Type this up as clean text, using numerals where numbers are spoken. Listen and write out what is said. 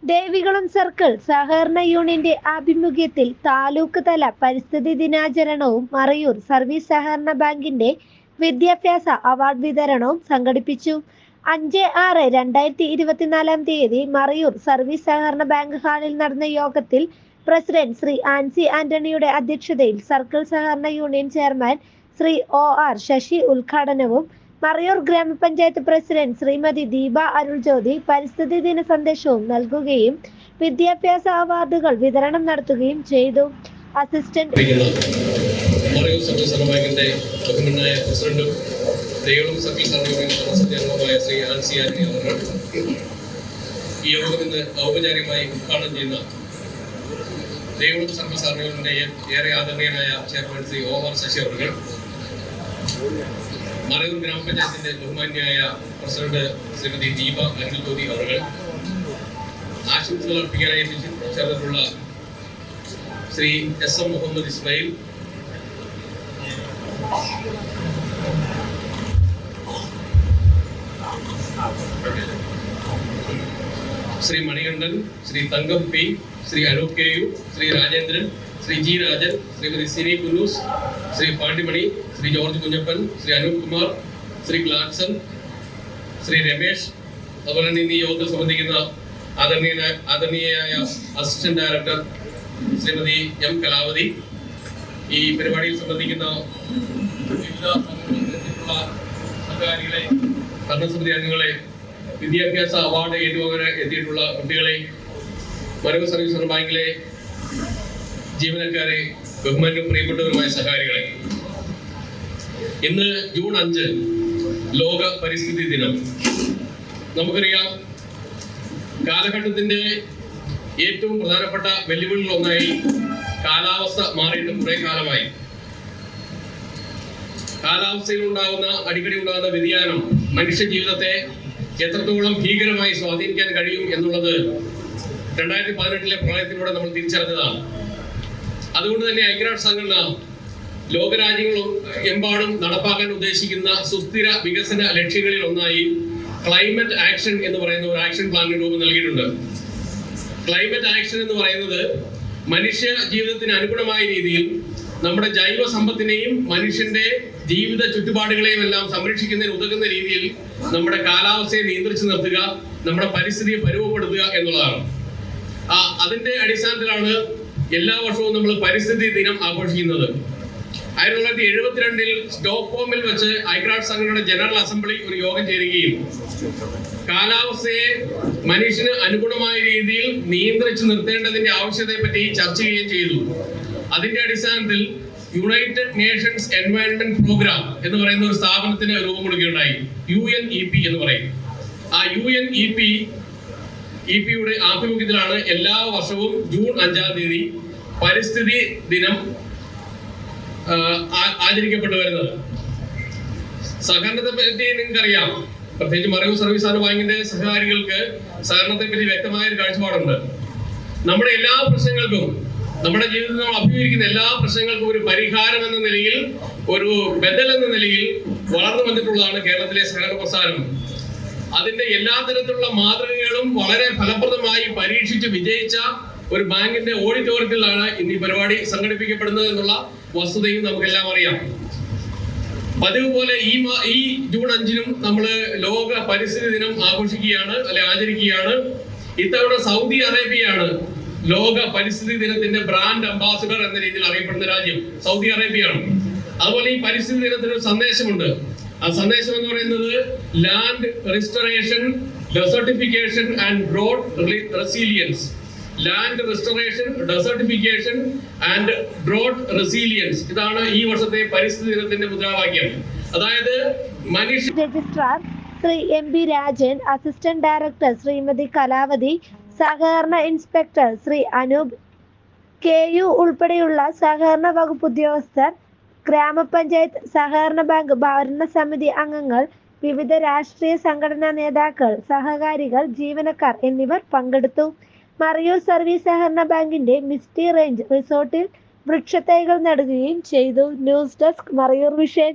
Devikulam circle സഹകരണ യൂണിയന്റെ ആഭിമുഖ്യത്തിൽ താലൂക്ക് തല പരിസ്ഥിതി ദിനാചരണവും മറയൂർ സർവീസ് സഹകരണ ബാങ്കിന്റെ വിദ്യാഭ്യാസ അവാർഡ് വിതരണവും സംഘടിപ്പിച്ചു. 5/6/2024 മറയൂർ സർവീസ് സഹകരണ ബാങ്ക് ഹാളിൽ നടന്ന യോഗത്തിൽ പ്രസിഡന്റ് ശ്രീ ആൻസി ആന്റണിയുടെ അധ്യക്ഷതയിൽ സർക്കിൾ സഹകരണ union chairman Shri OR Sasi ഉദ്ഘാടനവും മറയൂർ ഗ്രാമപഞ്ചായത്ത് പ്രസിഡന്റ് ശ്രീമതി ദീപ അരുൾജ്യോതി പരിസ്ഥിതി ദിന സന്ദേശവും നൽകുകയും വിദ്യാഭ്യാസ അവാർഡുകൾ വിതരണം നടത്തുകയും ചെയ്തു. അസിസ്റ്റന്റ് മറയൂർ സർവീസ് സഹകരണ ബാങ്കിന്റെ ബഹുമാന്യനായ പ്രസിഡന്റും ദേവികുളം സർക്കിൾ സഹകരണ യൂണിയൻ അംഗമായ ശ്രീ ആൻസി ആന്റണി അവർ ഈ യോഗം ഇന്ന് ഔപചാരികമായി ഉദ്ഘാടനം ചെയ്യുന്ന ദേവികുളം സർക്കിൾ സഹകരണ യൂണിയന്റെ ഏറെ ആദരണീയനായ ചെയർമാൻ ശ്രീ OR ശശി അവർ, മറയൂർ ഗ്രാമപഞ്ചായത്തിന്റെ ബഹുമാന്യനായ പ്രസിഡന്റ് ശ്രീമതി ദീപ അരുൾജ്യോതി അവർ, ആശംസകൾ അർപ്പിക്കാനായി ചേർന്നിട്ടുള്ള Shri SM Muhammad Ismail, Shri Manikandan, Shri Thankam P, Shri Anoop KU, Shri Rajendran, Shri G Rajan, Shrimati Sini Kunnoos, Shri Pandimani, Shri George Kunjappan, Shri Anoop Kumar, Shri Gladson, Shri Ramesh, അതുപോലെ തന്നെ ഇന്ന് ഈ യോഗത്തിൽ സംബന്ധിക്കുന്ന ആദരണീയയായ assistant director Shrimati M Kalavathi, ഈ പരിപാടിയിൽ സംബന്ധിക്കുന്ന വിവിധ സംഘകാരികളെ, ഭരണസമിതി അംഗങ്ങളെ, വിദ്യാഭ്യാസ അവാർഡ് ഏറ്റുവാങ്ങാൻ എത്തിയിട്ടുള്ള കുട്ടികളെ, മറയൂർ സർവീസ് സഹകരണ ബാങ്കിലെ ജീവനക്കാരെ, ബഹുമാന്യവും പ്രിയപ്പെട്ടവരുമായ സഹകാരികളെ, ഇന്ന് ജൂൺ 5 ലോക പരിസ്ഥിതി ദിനം. നമുക്കറിയാം, കാലഘട്ടത്തിന്റെ ഏറ്റവും പ്രധാനപ്പെട്ട വെല്ലുവിളികളിൽ ഒന്നായി കാലാവസ്ഥ മാറിയിട്ട് കുറെ കാലമായി. കാലാവസ്ഥയിൽ അടിക്കടി ഉണ്ടാകുന്ന വ്യതിയാനം മനുഷ്യ ജീവിതത്തെ എത്രത്തോളം ഭീകരമായി സ്വാധീനിക്കാൻ കഴിയും എന്നുള്ളത് 2018 പ്രളയത്തിലൂടെ നമ്മൾ തിരിച്ചറിഞ്ഞതാണ്. അതുകൊണ്ട് തന്നെ ഐക്യരാഷ്ട്ര സംഘടന ലോകരാജ്യങ്ങളും എമ്പാടും നടപ്പാക്കാൻ ഉദ്ദേശിക്കുന്ന സുസ്ഥിര വികസന ലക്ഷ്യങ്ങളിൽ ഒന്നായി ക്ലൈമറ്റ് ആക്ഷൻ എന്ന് പറയുന്ന ഒരു ആക്ഷൻ പ്ലാനിന് രൂപം നൽകിയിട്ടുണ്ട്. ക്ലൈമറ്റ് ആക്ഷൻ എന്ന് പറയുന്നത് മനുഷ്യ ജീവിതത്തിന് അനുഗുണമായ രീതിയിൽ നമ്മുടെ ജൈവ സമ്പത്തിനെയും മനുഷ്യന്റെ ജീവിത ചുറ്റുപാടുകളെയും എല്ലാം സംരക്ഷിക്കുന്നതിന് ഉതകുന്ന രീതിയിൽ നമ്മുടെ കാലാവസ്ഥയെ നിയന്ത്രിച്ചു നിർത്തുക, നമ്മുടെ പരിസ്ഥിതിയെ പരുവപ്പെടുത്തുക എന്നുള്ളതാണ്. അതിന്റെ അടിസ്ഥാനത്തിലാണ് എല്ലാ വർഷവും നമ്മൾ പരിസ്ഥിതി ദിനം ആഘോഷിക്കുന്നത്. 1972 സ്റ്റോക്ക്ഹോമിൽ വെച്ച് ഐക്യരാഷ്ട്ര സംഘടനയുടെ ജനറൽ അസംബ്ലി ഒരു യോഗം ചേരുകയും കാലാവസ്ഥയെ മനുഷ്യന് അനുഗുണമായ രീതിയിൽ നിയന്ത്രിച്ചു നിർത്തേണ്ടതിന്റെ ആവശ്യകതയെപ്പറ്റി ചർച്ച ചെയ്യുകയും ചെയ്തു. അതിന്റെ അടിസ്ഥാനത്തിൽ യുണൈറ്റഡ് നേഷൻസ് എൻവയൺമെന്റ് പ്രോഗ്രാം എന്ന് പറയുന്ന ഒരു സ്ഥാപനത്തിന് രൂപം കൊടുക്കുകയുണ്ടായി. UNEP എന്ന് പറയും. ആ UNEPയുടെ ആഭിമുഖ്യത്തിലാണ് എല്ലാ വർഷവും ജൂൺ 5 പരിസ്ഥിതി ദിനം ആചരിക്കപ്പെട്ടു വരുന്നത്. സഹകരണത്തെ പറ്റി നിങ്ങൾക്കറിയാം, പ്രത്യേകിച്ച് മറയൂർ സർവീസ് സഹകരണ ബാങ്കിന്റെ സഹകാരികൾക്ക് സഹകരണത്തെ പറ്റി വ്യക്തമായ ഒരു കാഴ്ചപ്പാടുണ്ട്. നമ്മുടെ എല്ലാ പ്രശ്നങ്ങൾക്കും, നമ്മുടെ ജീവിതത്തിൽ നമ്മൾ അഭിമുഖീകരിക്കുന്ന എല്ലാ പ്രശ്നങ്ങൾക്കും ഒരു പരിഹാരം എന്ന നിലയിൽ, ഒരു ബദൽ എന്ന നിലയിൽ വളർന്നു വന്നിട്ടുള്ളതാണ് കേരളത്തിലെ സഹകരണ പ്രസ്ഥാനം. അതിന്റെ എല്ലാ തരത്തിലുള്ള മാതൃകകളും വളരെ ഫലപ്രദമായി പരീക്ഷിച്ച് വിജയിച്ച ഒരു ബാങ്കിന്റെ ഓഡിറ്റോറിയത്തിലാണ് ഇന്ന് ഈ പരിപാടി സംഘടിപ്പിക്കപ്പെടുന്നത് എന്നുള്ള വസ്തുതയും നമുക്കെല്ലാം അറിയാം. പതിവ് പോലെ ഈ ജൂൺ 5 നമ്മൾ ലോക പരിസ്ഥിതി ദിനം ആഘോഷിക്കുകയാണ്, ആചരിക്കുകയാണ്. ഇത്തവണ സൗദി അറേബ്യയാണ് ലോക പരിസ്ഥിതി ദിനത്തിന്റെ ബ്രാൻഡ് അംബാസിഡർ എന്ന രീതിയിൽ അറിയപ്പെടുന്ന രാജ്യം സൗദി അറേബ്യയാണ്. അതുപോലെ ഈ പരിസ്ഥിതി ദിനത്തിന് ഒരു സന്ദേശമുണ്ട്. ആ സന്ദേശം എന്ന് പറയുന്നത് land restoration, desertification and drought resilience. Land restoration, desertification and drought resilience. ഇതാണ് ഈ വർഷത്തെ പരിസ്ഥിതി ദിനത്തിന്റെ മുദ്രാവാക്യം. അതായത് registrar Shri MB Rajan, assistant director Shrimati Kalavathi, സഹകരണ ഇൻസ്പെക്ടർ ശ്രീ അനൂപ് KU ഉൾപ്പെടെയുള്ള സഹകരണ വകുപ്പ് ഉദ്യോഗസ്ഥർ, ഗ്രാമപഞ്ചായത്ത് സഹകരണ ബാങ്ക് ഭരണസമിതി അംഗങ്ങൾ, വിവിധ രാഷ്ട്രീയ സംഘടനാ നേതാക്കൾ, സഹകാരികൾ, ജീവനക്കാർ എന്നിവർ പങ്കെടുത്തു. മറയൂർ സർവീസ് സഹകരണ ബാങ്കിന്റെ മിസ്റ്റി റേഞ്ച് റിസോർട്ടിൽ വൃക്ഷത്തൈകൾ നടുകയും ചെയ്തു. News desk, Marayur vision.